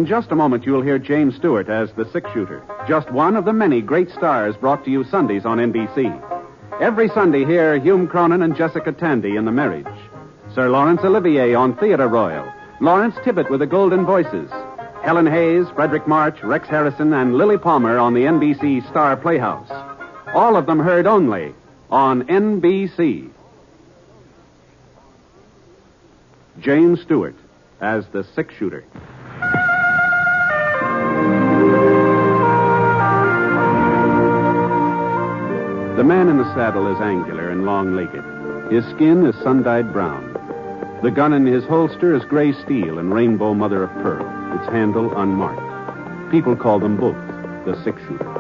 just a moment, you'll hear James Stewart as the six-shooter, just one of the many great stars brought to you Sundays on NBC. Every Sunday, hear Hume Cronin and Jessica Tandy in The Marriage, Sir Laurence Olivier on Theatre Royal, Lawrence Tibbett with the Golden Voices, Helen Hayes, Frederick March, Rex Harrison, and Lily Palmer on the NBC Star Playhouse. All of them heard only on NBC. James Stewart as the six-shooter. The man in the saddle is angular and long-legged. His skin is sun-dyed brown. The gun in his holster is gray steel and rainbow mother of pearl, its handle unmarked. People call them both the six-shooter.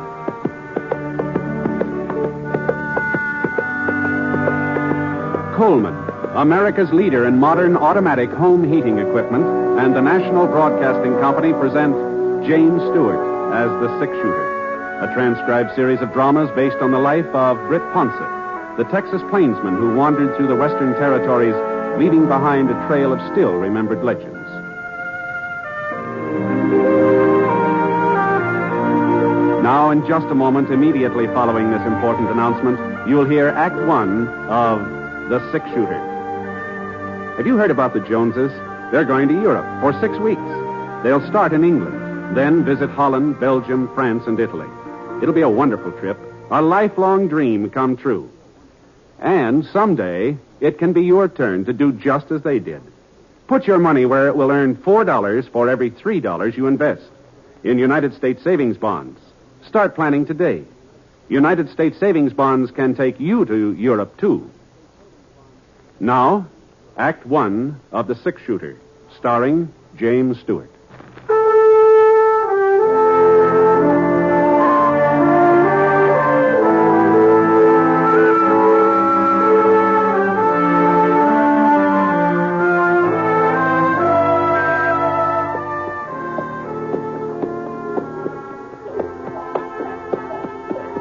Coleman, America's leader in modern automatic home heating equipment, and the National Broadcasting Company present James Stewart as the six-shooter, a transcribed series of dramas based on the life of Britt Ponce, the Texas plainsman who wandered through the Western Territories, leaving behind a trail of still-remembered legends. Now, in just a moment, immediately following this important announcement, you'll hear Act One of The Six-Shooter. Have you heard about the Joneses? They're going to Europe for 6 weeks. They'll start in England, then visit Holland, Belgium, France, and Italy. It'll be a wonderful trip, a lifelong dream come true. And someday, it can be your turn to do just as they did. Put your money where it will earn $4 for every $3 you invest in United States savings bonds. Start planning today. United States savings bonds can take you to Europe, too. Now, Act One of The Six-Shooter, starring James Stewart.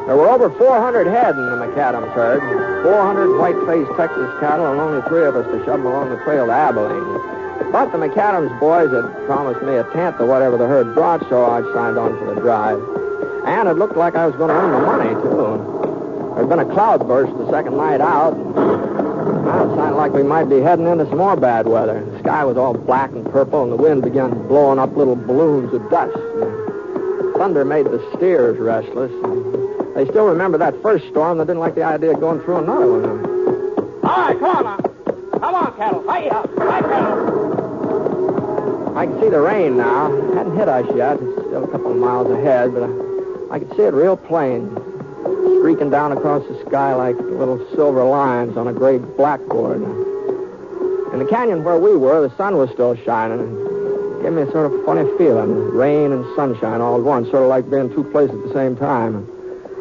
There were over 400 head in the McAdams herd, 400 white-faced Texas cattle, and only 3 of us to shove them along the trail to Abilene. But the McAdams boys had promised me a tenth of whatever the herd brought, so I signed on for the drive. And it looked like I was going to earn the money, too. There'd been a cloudburst the second night out. Well, it sounded like we might be heading into some more bad weather. The sky was all black and purple, and the wind began blowing up little balloons of dust. Thunder made the steers restless. They still remember that first storm. They didn't like the idea of going through another one. All right, come on now. Come on, cattle. Hi, up. Hi, cattle. I can see the rain now. It hadn't hit us yet. It's still a couple of miles ahead, but I can see it real plain, streaking down across the sky like little silver lines on a gray blackboard. In the canyon where we were, the sun was still shining. It gave me a sort of funny feeling, rain and sunshine all at once, sort of like being two places at the same time.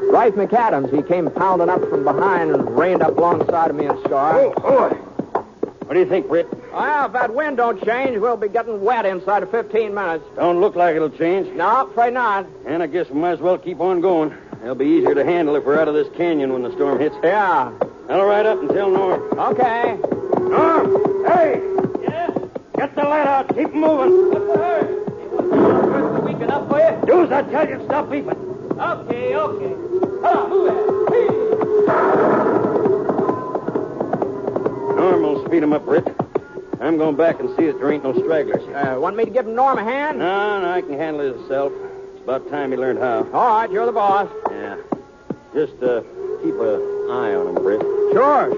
Rife McAdams, he came pounding up from behind and reined up alongside of me and Scar. Oh. What do you think, Britt? Well, if that wind don't change, we'll be getting wet inside of 15 minutes. Don't look like it'll change. No, afraid not. And I guess we might as well keep on going. It'll be easier to handle if we're out of this canyon when the storm hits. Yeah. I'll ride up and tell Norm. Okay. Norm! Hey! Yeah? Get the lead out. Keep moving. What's the hurry? Is weak enough for you? Do as I tell you. Stop beeping. Okay. Come on, move it. Norm will speed him up, Britt. I'm going back and see that there ain't no stragglers. Want me to give Norm a hand? No, I can handle it myself. It's about time he learned how. All right, you're the boss. Yeah. Just keep an eye on him, Britt. Sure.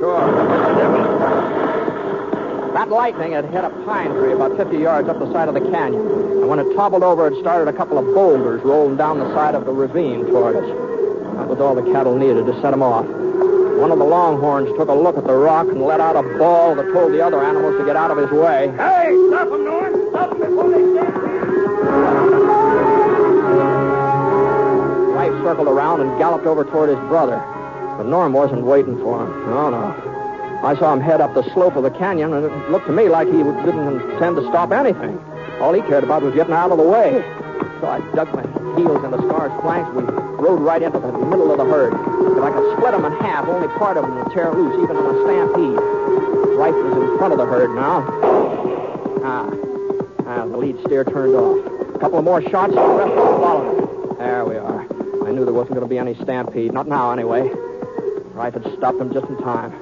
That lightning had hit a pine tree about 50 yards up the side of the canyon. And when it toppled over, it started a couple of boulders rolling down the side of the ravine toward us. That was all the cattle needed to set them off. One of the longhorns took a look at the rock and let out a bawl that told the other animals to get out of his way. Hey, stop him, Norm. Stop him before they stampede. Rife circled around and galloped over toward his brother. But Norm wasn't waiting for him. No. I saw him head up the slope of the canyon, and it looked to me like he didn't intend to stop anything. All he cared about was getting out of the way. So I dug my heels into Scar's flanks. We rode right into the middle of the herd. If I could split them in half, only part of them would tear loose, even in a stampede. Rife was in front of the herd now. The lead steer turned off. A couple of more shots, the rest will follow. There we are. I knew there wasn't going to be any stampede. Not now, anyway. Rife had stopped them just in time.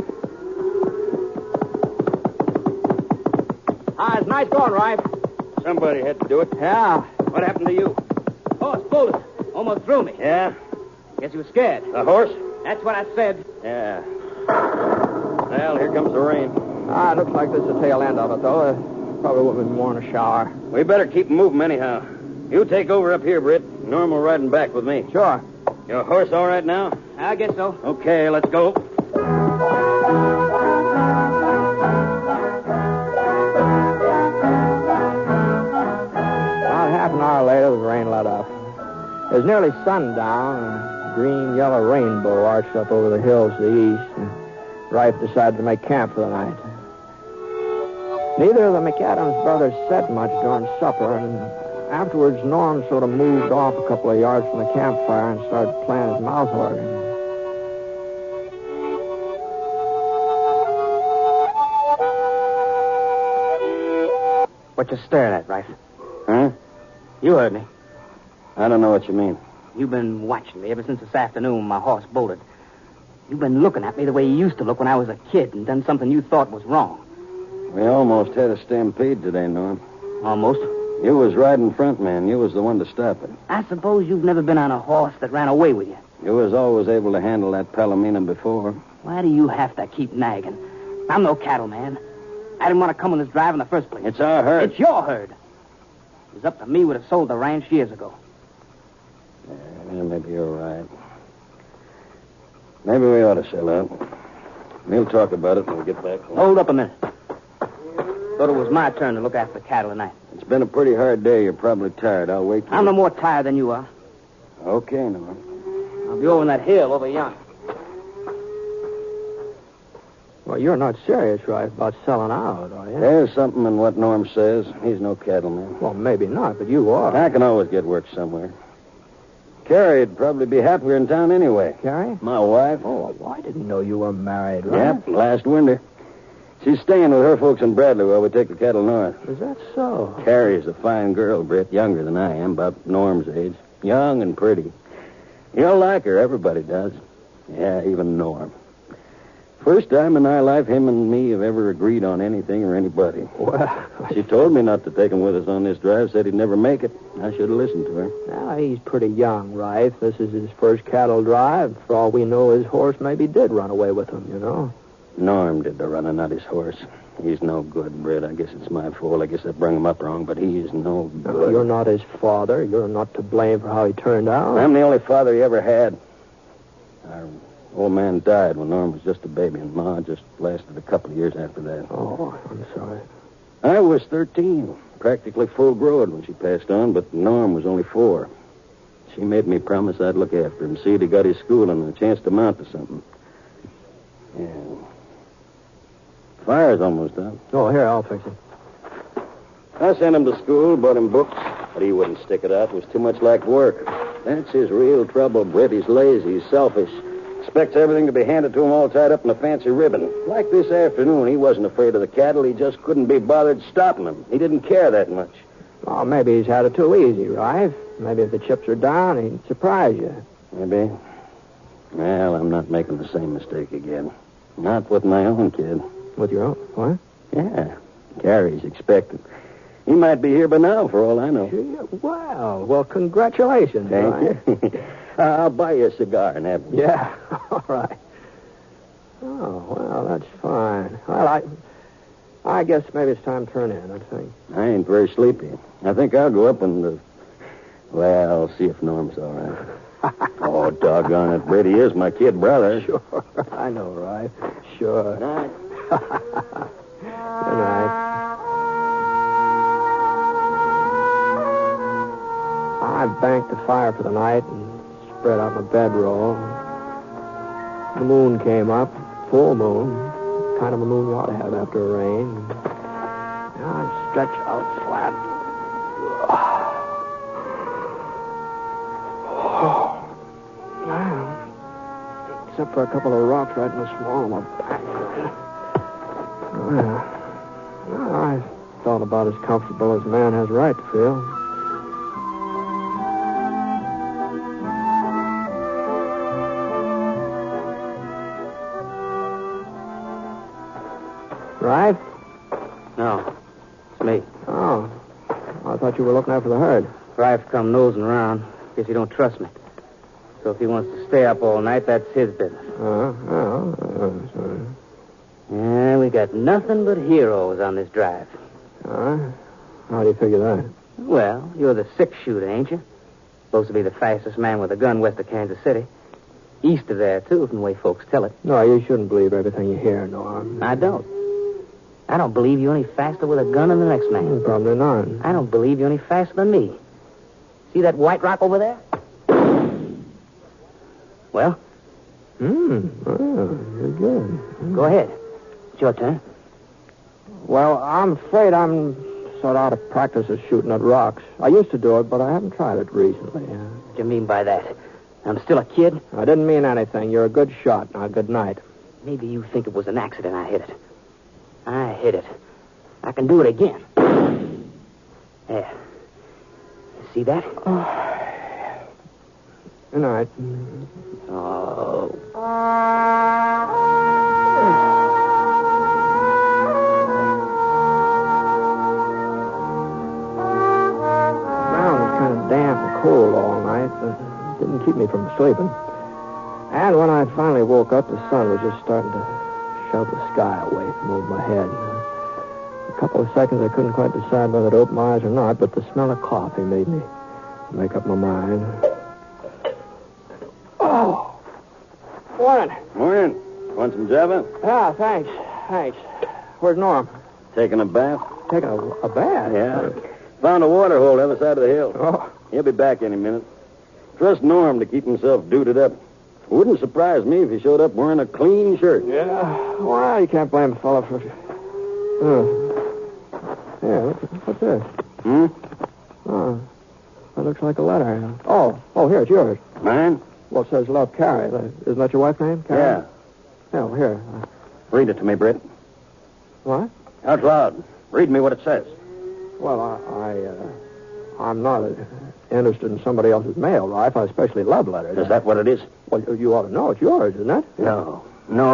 It's nice going, Rife. Somebody had to do it. Yeah. What happened to you? Horse bolted. Almost threw me. Yeah? Guess he was scared. The horse? That's what I said. Yeah. Well, here comes the rain. It looks like this is the tail end of it, though. Probably would have been more in a shower. We better keep moving anyhow. You take over up here, Britt. Norm will riding back with me. Sure. Your horse all right now? I guess so. Okay, let's go. About half an hour later, the rain let up. It was nearly sundown, and a green-yellow rainbow arched up over the hills to the east, and Rife decided to make camp for the night. Neither of the McAdams brothers said much during supper, and afterwards Norm sort of moved off a couple of yards from the campfire and started playing his mouth organ. What you staring at, Rife? Huh? You heard me. I don't know what you mean. You've been watching me ever since this afternoon when my horse bolted. You've been looking at me the way you used to look when I was a kid and done something you thought was wrong. We almost had a stampede today, Norm. Almost. You was riding front, man. You was the one to stop it. I suppose you've never been on a horse that ran away with you. You was always able to handle that Palomino before. Why do you have to keep nagging? I'm no cattleman. I didn't want to come on this drive in the first place. It's our herd. It's your herd. It was up to me would have sold the ranch years ago. Yeah, maybe you're right. Maybe we ought to sell out. We'll talk about it when we get back home. Hold up a minute. Thought it was my turn to look after the cattle tonight. It's been a pretty hard day. You're probably tired. I'll wait till... I'm no more tired than you are. Okay, Norm. I'll be over on that hill over yonder. Well, you're not serious, Rife, about selling out, are you? There's something in what Norm says. He's no cattleman. Well, maybe not, but you are. I can always get work somewhere. Carrie'd probably be happier in town anyway. Carrie? My wife. Oh, well, I didn't know you were married, right? Yep, last winter. She's staying with her folks in Bradley while we take the cattle north. Is that so? Carrie's a fine girl, Britt, younger than I am, about Norm's age. Young and pretty. You'll like her, everybody does. Yeah, even Norm. First time in our life him and me have ever agreed on anything or anybody. Well, She told me not to take him with us on this drive, said he'd never make it. I should have listened to her. now he's pretty young, Rife. This is his first cattle drive. For all we know, his horse maybe did run away with him, you know. Norm did the running, not his horse. He's no good, Britt. I guess it's my fault. I guess I brung him up wrong, but he is no good. You're not his father. You're not to blame for how he turned out. I'm the only father he ever had. Our old man died when Norm was just a baby, and Ma just lasted a couple of years after that. Oh, I'm sorry. I was 13, practically full-grown when she passed on, but Norm was only 4. She made me promise I'd look after him, see he got his school and a chance to mount to something. Yeah. Fire's almost up. Oh, here, I'll fix it. I sent him to school, bought him books, but he wouldn't stick it out. It was too much like work. That's his real trouble, Britt. He's lazy, he's selfish. Expects everything to be handed to him all tied up in a fancy ribbon. Like this afternoon, he wasn't afraid of the cattle. He just couldn't be bothered stopping them. He didn't care that much. Oh, maybe he's had it too easy, Rife. Maybe if the chips are down, he'd surprise you. Maybe. Well, I'm not making the same mistake again. Not with my own kid. With your own? What? Yeah. Carrie's expecting. He might be here by now, for all I know. Well, congratulations, Rife. Thank you. I'll buy you a cigar and have one. Yeah, all right. Oh, well, that's fine. Well, I guess maybe it's time to turn in, I think. I ain't very sleepy. I think I'll go up and, well, see if Norm's all right. Oh, doggone it, Britt, he is my kid brother. Sure, I know, Rife. Sure. Good night. Good night. I banked the fire for the night and spread out my bedroll. The moon came up, full moon, kind of a moon you ought to have after a rain. I stretched out flat. Yeah. Except for a couple of rocks right in the small of my back. Well, I felt about as comfortable as a man has a right to feel. Rife? No, it's me. Oh. I thought you were looking after the herd. Rife come nosing around. Guess he don't trust me. So if he wants to stay up all night, that's his business. Sorry. Yeah, we got nothing but heroes on this drive. How do you figure that? Well, you're the six-shooter, ain't you? Supposed to be the fastest man with a gun west of Kansas City. East of there, too, from the way folks tell it. No, you shouldn't believe everything you hear, Norm. I don't. I don't believe you're any faster with a gun than the next man. Probably not. I don't believe you're any faster than me. See that white rock over there? Well? You're good. Go ahead. It's your turn. Well, I'm afraid I'm sort of out of practice at shooting at rocks. I used to do it, but I haven't tried it recently. What do you mean by that? I'm still a kid? I didn't mean anything. You're a good shot. Now, good night. Maybe you think it was an accident I hit it. I hit it. I can do it again. There. See that? Good night. Oh. The ground was kind of damp and cold all night, but it didn't keep me from sleeping. And when I finally woke up, the sun was just starting to shove the sky away from over my head. A couple of seconds, I couldn't quite decide whether to open my eyes or not, but the smell of coffee made me make up my mind. Oh! Morning. Morning. Want some Java? Yeah, thanks. Where's Norm? Taking a bath? Taking a bath? Yeah. Found a water hole the other side of the hill. Oh. He'll be back any minute. Trust Norm to keep himself duded up. Wouldn't surprise me if he showed up wearing a clean shirt. Yeah. Well, you can't blame a fella for... Yeah, what's this? Oh, that looks like a letter. Oh, here, it's yours. Mine? Well, it says Love, Carrie. Isn't that your wife's name, Carrie? Yeah. Yeah, well, here. Read it to me, Britt. What? Out loud. Read me what it says. Well, I'm not interested in somebody else's mail, Rife. I especially love letters. Is that what it is? Well, you ought to know. It's yours, isn't it? No,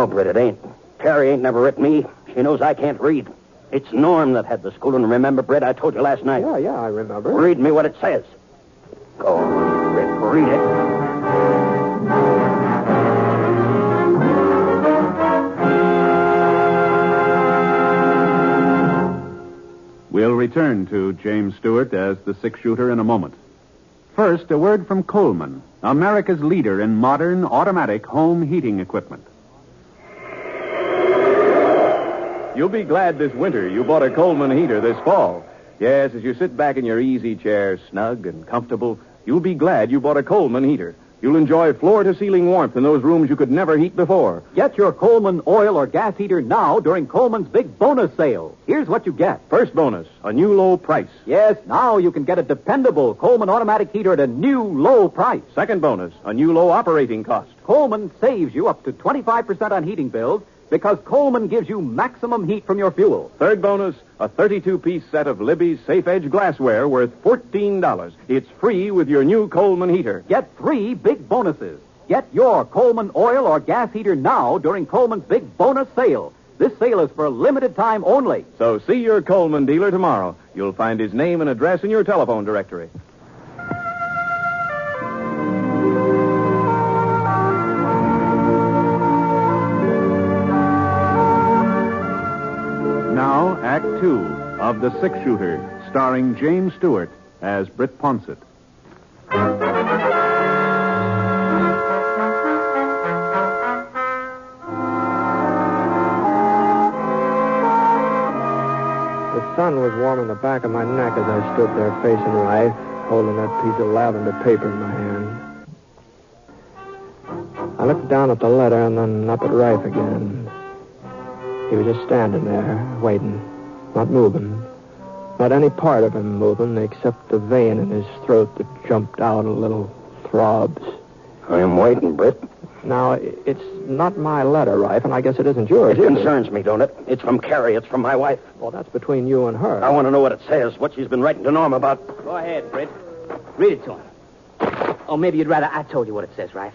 Britt, it ain't. Carrie ain't never written me. She knows I can't read. It's Norm that had the schooling. Remember, Britt, I told you last night. Yeah, I remember. Read me what it says. Go on, Britt, read it. We'll return to James Stewart as the six-shooter in a moment. First, a word from Coleman, America's leader in modern automatic home heating equipment. You'll be glad this winter you bought a Coleman heater this fall. Yes, as you sit back in your easy chair, snug and comfortable, you'll be glad you bought a Coleman heater. You'll enjoy floor-to-ceiling warmth in those rooms you could never heat before. Get your Coleman oil or gas heater now during Coleman's big bonus sale. Here's what you get. First bonus, a new low price. Yes, now you can get a dependable Coleman automatic heater at a new low price. Second bonus, a new low operating cost. Coleman saves you up to 25% on heating bills because Coleman gives you maximum heat from your fuel. Third bonus, a 32-piece set of Libby's Safe Edge glassware worth $14. It's free with your new Coleman heater. Get 3 big bonuses. Get your Coleman oil or gas heater now during Coleman's big bonus sale. This sale is for a limited time only. So see your Coleman dealer tomorrow. You'll find his name and address in your telephone directory. Now, Act Two of The Six-Shooter, starring James Stewart as Britt Ponsett. The sun was warming the back of my neck as I stood there facing Rife, holding that piece of lavender paper in my hand. I looked down at the letter and then up at Rife again. He was just standing there, waiting, not moving. Not any part of him moving except the vein in his throat that jumped out a little throbs. I'm waiting, Britt. Now, it's not my letter, Rife, and I guess it isn't yours It either. concerns me, don't it? It's from Carrie. It's from my wife. Well, that's between you and her. I want to know what it says, what she's been writing to Norm about. Go ahead, Britt. Read it to him. Oh, maybe you'd rather I told you what it says, Rife.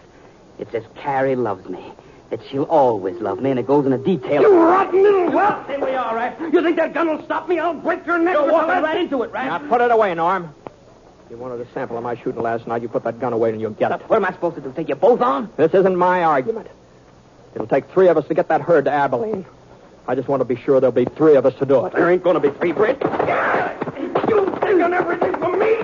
It says, Carrie loves me. that she'll always love me, and it goes into detail. You rotten little whelp! Stay where you are, right? You think that gun will stop me? I'll break your neck. You're walking right into it, right? Now, put it away, Norm. You wanted a sample of my shooting last night. You put that gun away and you'll get it. What am I supposed to do? Take you both on? This isn't my argument. It'll take 3 of us to get that herd to Abilene. I just want to be sure there'll be 3 of us to do it. There ain't going to be 3, Britt. You've taken everything from me.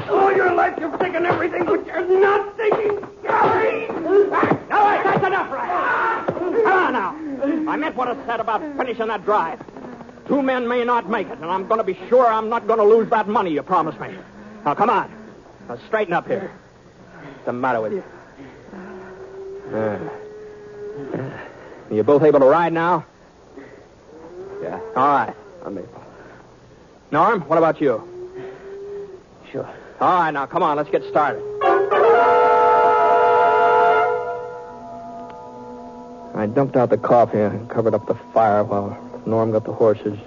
All your life you've taken everything, but you're not taking Gary. All right, that's enough, right? Come on now. I meant what I said about finishing that drive. 2 men may not make it, and I'm going to be sure I'm not going to lose that money you promised me. Now, come on. Now, straighten up here. What's the matter with you? You both able to ride now? Yeah. All right. I'm able. Norm, what about you? Sure. All right, now, come on. Let's get started. I dumped out the coffee and covered up the fire while Norm got the horses.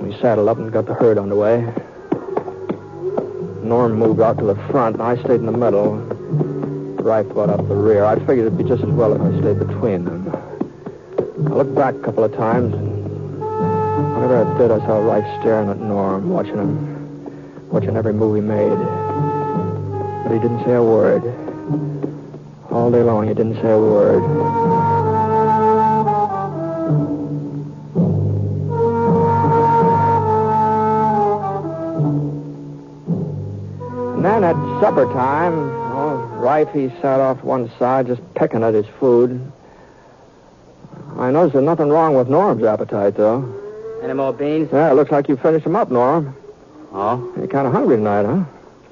We saddled up and got the herd underway. Norm moved out to the front, and I stayed in the middle. Rife brought up the rear. I figured it'd be just as well if I stayed between them. I looked back a couple of times, and whenever I did, I saw Rife staring at Norm, watching every move he made. But he didn't say a word. All day long, he didn't say a word. And then at supper time, Rife, he sat off one side, just pecking at his food. I noticed there's nothing wrong with Norm's appetite, though. Any more beans? Yeah, it looks like you finished them up, Norm. Oh? You're kind of hungry tonight, huh?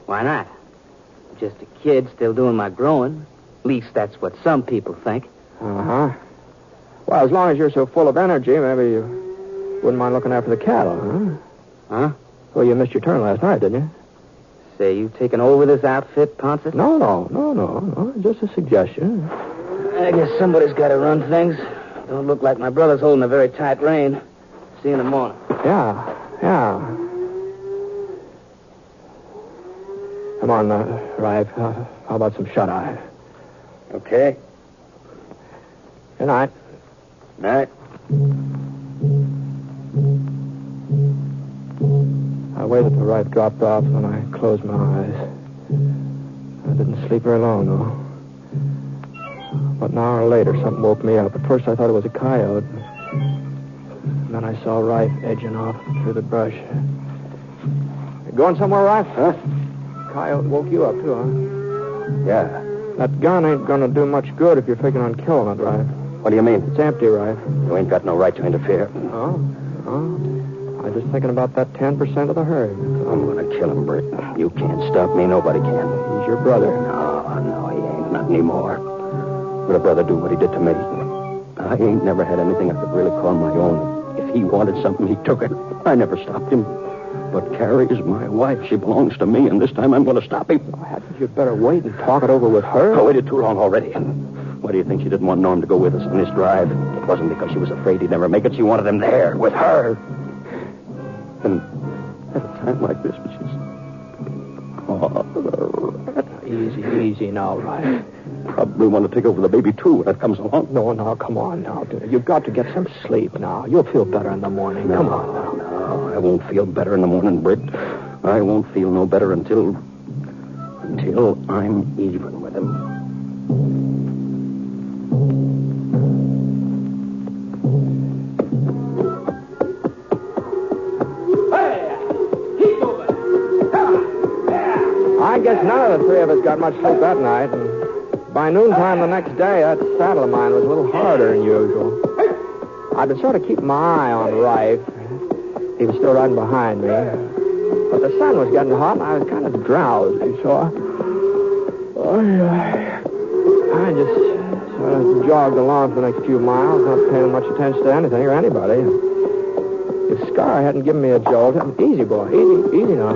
Why not? Just a kid still doing my growing. At least that's what some people think. Uh-huh. Well, as long as you're so full of energy, maybe you wouldn't mind looking after the cattle, huh? Huh? Well, you missed your turn last night, didn't you? Say, you taking over this outfit, Ponce? No. Just a suggestion. I guess somebody's got to run things. Don't look like my brother's holding a very tight rein. See you in the morning. Yeah. Come on, Rife. How about some shut-eye? Okay. Good night. Night. I waited till Rife dropped off, and I closed my eyes. I didn't sleep very long, though. But an hour later, something woke me up. At first, I thought it was a coyote. And then I saw Rife edging off through the brush. You going somewhere, Rife? Huh? Coyote woke you up, too, huh? Yeah. That gun ain't going to do much good if you're figuring on killing it, Rife. What do you mean? It's empty, Rife. You ain't got no right to interfere. Oh? I'm just thinking about that 10% of the herd. I'm going to kill him, Britt. You can't stop me. Nobody can. He's your brother. No, he ain't. Not anymore. Would a brother do what he did to me? I ain't never had anything I could really call my own. If he wanted something, he took it. I never stopped him. But Carrie is my wife. She belongs to me, and this time I'm going to stop him. Oh, hadn't you better wait and talk it over with her? I waited too long already. Why do you think she didn't want Norm to go with us on this drive? It wasn't because she was afraid he'd never make it. She wanted him there, with her. And at a time like this, which is... Easy now, Rife. Probably want to take over the baby, too, when it comes along. No, come on now. You've got to get some sleep now. You'll feel better in the morning. Come on now. No, I won't feel better in the morning, Britt. I won't feel no better until I'm even with him. I guess none of the 3 of us got much sleep that night, and by noontime the next day, that saddle of mine was a little harder than usual. I'd been sort of keeping my eye on Rife. He was still riding behind me. But the sun was getting hot, and I was kind of drowsy, so I just sort of jogged along for the next few miles, not paying much attention to anything or anybody. If Scar hadn't given me a jolt, easy, boy, easy now.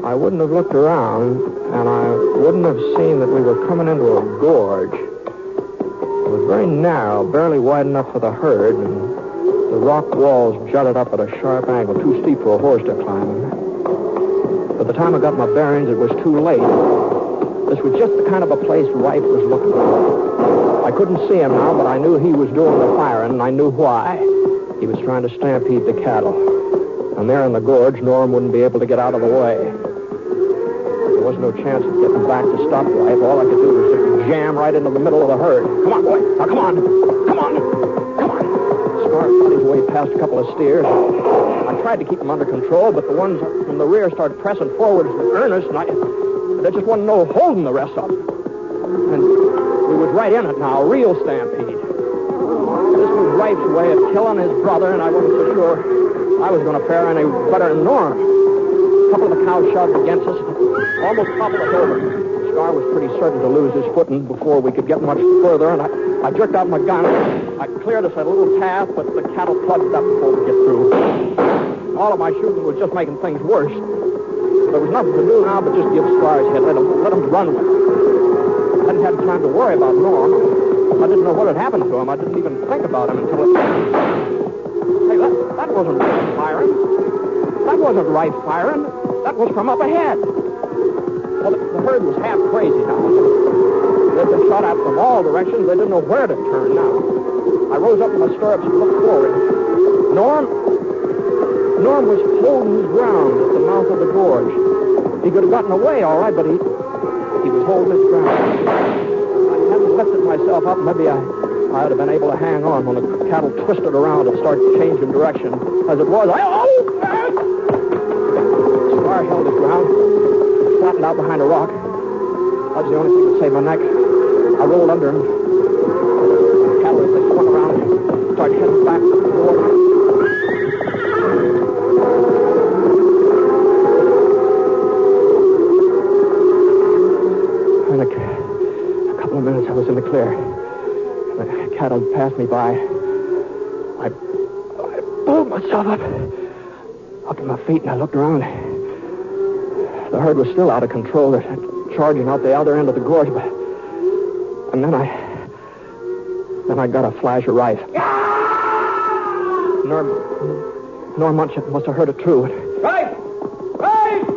I wouldn't have looked around, and I wouldn't have seen that we were coming into a gorge. It was very narrow, barely wide enough for the herd, and the rock walls jutted up at a sharp angle, too steep for a horse to climb. By the time I got my bearings, it was too late. This was just the kind of a place Rife was looking for. I couldn't see him now, but I knew he was doing the firing, and I knew why. He was trying to stampede the cattle. And there in the gorge, Norm wouldn't be able to get out of the way. There was no chance of getting back to stop Rife. All I could do was just jam right into the middle of the herd. Come on, boy. Now, come on. Come on. Come on. Scar fought his way past a couple of steers. I tried to keep them under control, but the ones from the rear started pressing forward with earnest, and there just wasn't no holding the rest of them. And we was right in it now, a real stampede. This was Rife's way of killing his brother, and I wasn't so sure I was going to fare any better than Norm. A couple of the cows shoved against us, almost toppled us over. Scar was pretty certain to lose his footing before we could get much further, and I jerked out my gun. I cleared us a little path, but the cattle plugged up before we get through. All of my shooting was just making things worse. There was nothing to do now but just give Scar his head, let him run with it. I hadn't had time to worry about Norm. I didn't know what had happened to him. I didn't even think about him until it... Hey, that wasn't Rife firing. That wasn't Rife firing. That was from up ahead. Well, the herd was half crazy now. They'd been shot at from all directions. They didn't know where to turn now. I rose up in my stirrups and looked forward. Norm was holding his ground at the mouth of the gorge. He could have gotten away, all right, but he was holding his ground. I hadn't lifted myself up. Maybe I would have been able to hang on when the cattle twisted around and started changing direction. As it was, Scar held his ground, flattened out behind a rock. That was the only thing that saved my neck. I rolled under him. The cattle, as they swung around, started heading back to the gorge. In a couple of minutes, I was in the clear. The cattle passed me by. I pulled myself up to my feet, and I looked around. The herd was still out of control. They're charging out the other end of the gorge, and then I got a flash of Rife. Norm must have heard it too. Rife! Rife!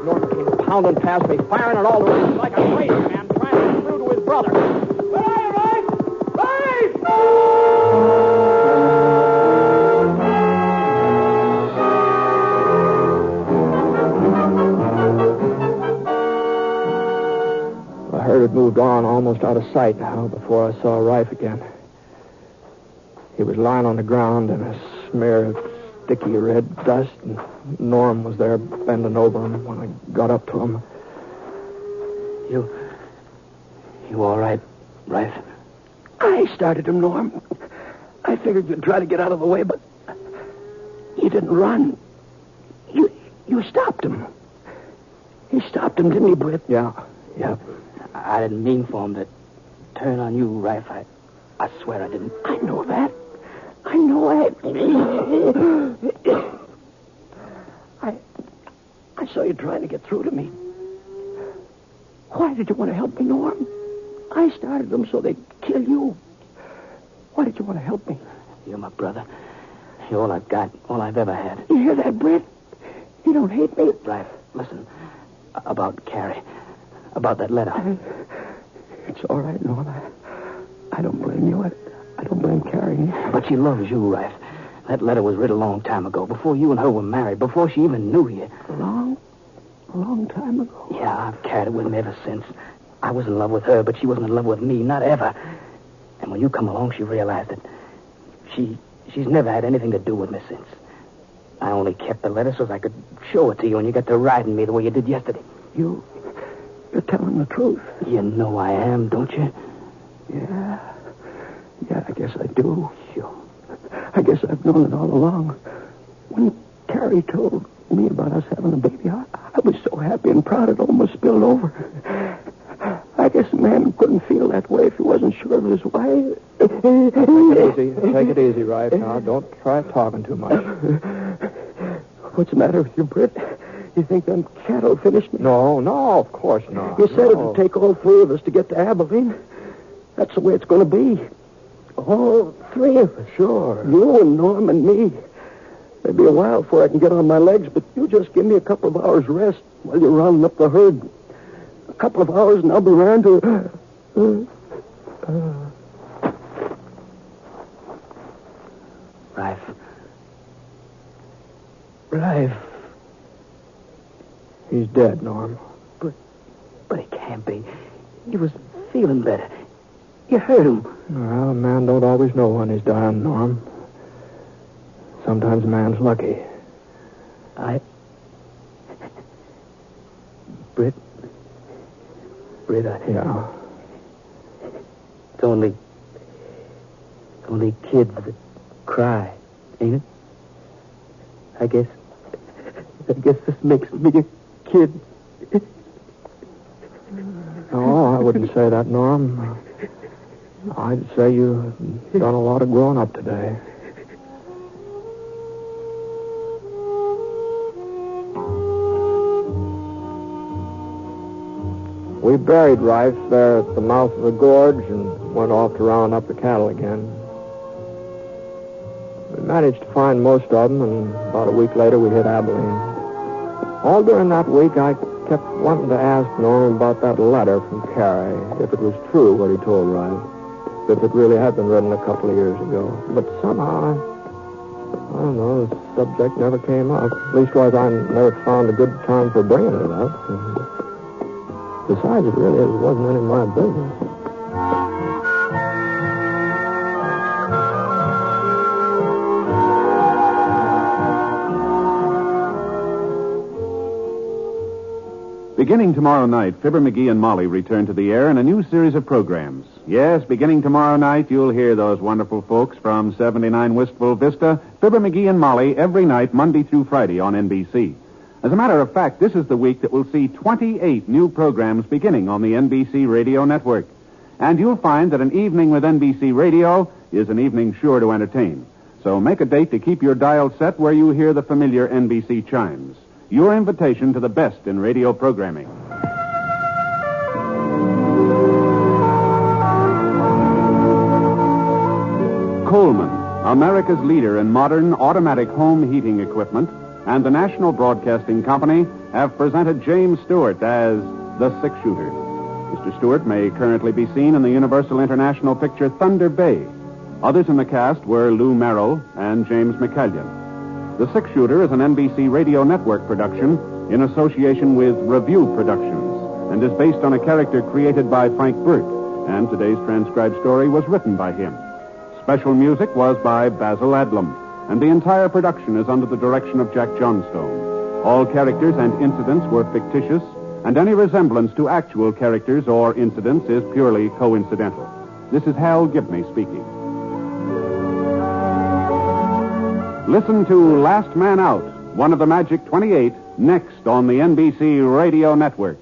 Norm came pounding past me, firing at all the way like a crazy man, trying to get through to his brother. Where are you, Rife? Rife! The herd had moved on almost out of sight now before I saw Rife again. He was lying on the ground in a smear of sticky red dust, and Norm was there bending over him when I got up to him. You all right, Rife? I started him, Norm. I figured you'd try to get out of the way, but you didn't run. You stopped him. He stopped him, didn't he, Britt? Yeah. I didn't mean for him to turn on you, Rife. I swear I didn't. I know that. I know that. I saw you trying to get through to me. Why did you want to help me, Norm? I started them so they'd kill you. Why did you want to help me? You're my brother. You're all I've got, all I've ever had. You hear that, Britt? You don't hate me? Rife, listen. About Carrie. About that letter. It's all right, Norm. I don't blame you. I don't blame Carrie. But she loves you, Rife. That letter was written a long time ago, before you and her were married, before she even knew you. A long time ago? Yeah, I've carried it with me ever since. I was in love with her, but she wasn't in love with me, not ever. And when you come along, she realized that she's never had anything to do with me since. I only kept the letter so I could show it to you when you got to riding me the way you did yesterday. You're telling the truth. You know I am, don't you? Yeah, I guess I do. Sure. I guess I've known it all along. When Carrie told me about us having a baby, I was so happy and proud it almost spilled over. I guess a man couldn't feel that way if he wasn't sure of his wife. Take it easy, Rife. Now, don't try talking too much. What's the matter with you, Britt? You think them cattle finished me? No, of course not. You said it'd take all three of us to get to Abilene. That's the way it's going to be. All three of us. Sure. You and Norm and me. Maybe a while before I can get on my legs, but you just give me a couple of hours rest while you're rounding up the herd. couple of hours, and I'll be around to... Rife. He's dead, Norm. But he can't be. He was feeling better. You heard him. Well, a man don't always know when he's dying, Norm. Sometimes a man's lucky. Britt, Yeah. It's only kids that cry, ain't it? I guess this makes me a kid. No, I wouldn't say that, Norm. I'd say you've done a lot of growing up today. We buried Rife there at the mouth of the gorge and went off to round up the cattle again. We managed to find most of them, and about a week later we hit Abilene. All during that week, I kept wanting to ask Norm about that letter from Carrie, if it was true what he told Rife, if it really had been written a couple of years ago. But somehow, I don't know, the subject never came up. Leastwise, I never found a good time for bringing it up. Besides, it really wasn't any of my business. Beginning tomorrow night, Fibber McGee and Molly return to the air in a new series of programs. Yes, beginning tomorrow night, you'll hear those wonderful folks from 79 Wistful Vista, Fibber McGee and Molly, every night, Monday through Friday on NBC. As a matter of fact, this is the week that will see 28 new programs beginning on the NBC radio network. And you'll find that an evening with NBC radio is an evening sure to entertain. So make a date to keep your dial set where you hear the familiar NBC chimes. Your invitation to the best in radio programming. Coleman, America's leader in modern automatic home heating equipment, and the National Broadcasting Company have presented James Stewart as the six-shooter. Mr. Stewart may currently be seen in the Universal International picture Thunder Bay. Others in the cast were Lou Merrill and James McCallion. The Six-Shooter is an NBC Radio Network production in association with Review Productions and is based on a character created by Frank Burt, and today's transcribed story was written by him. Special music was by Basil Adlam, and the entire production is under the direction of Jack Johnstone. All characters and incidents were fictitious, and any resemblance to actual characters or incidents is purely coincidental. This is Hal Gibney speaking. Listen to Last Man Out, one of the Magic 28, next on the NBC Radio Network.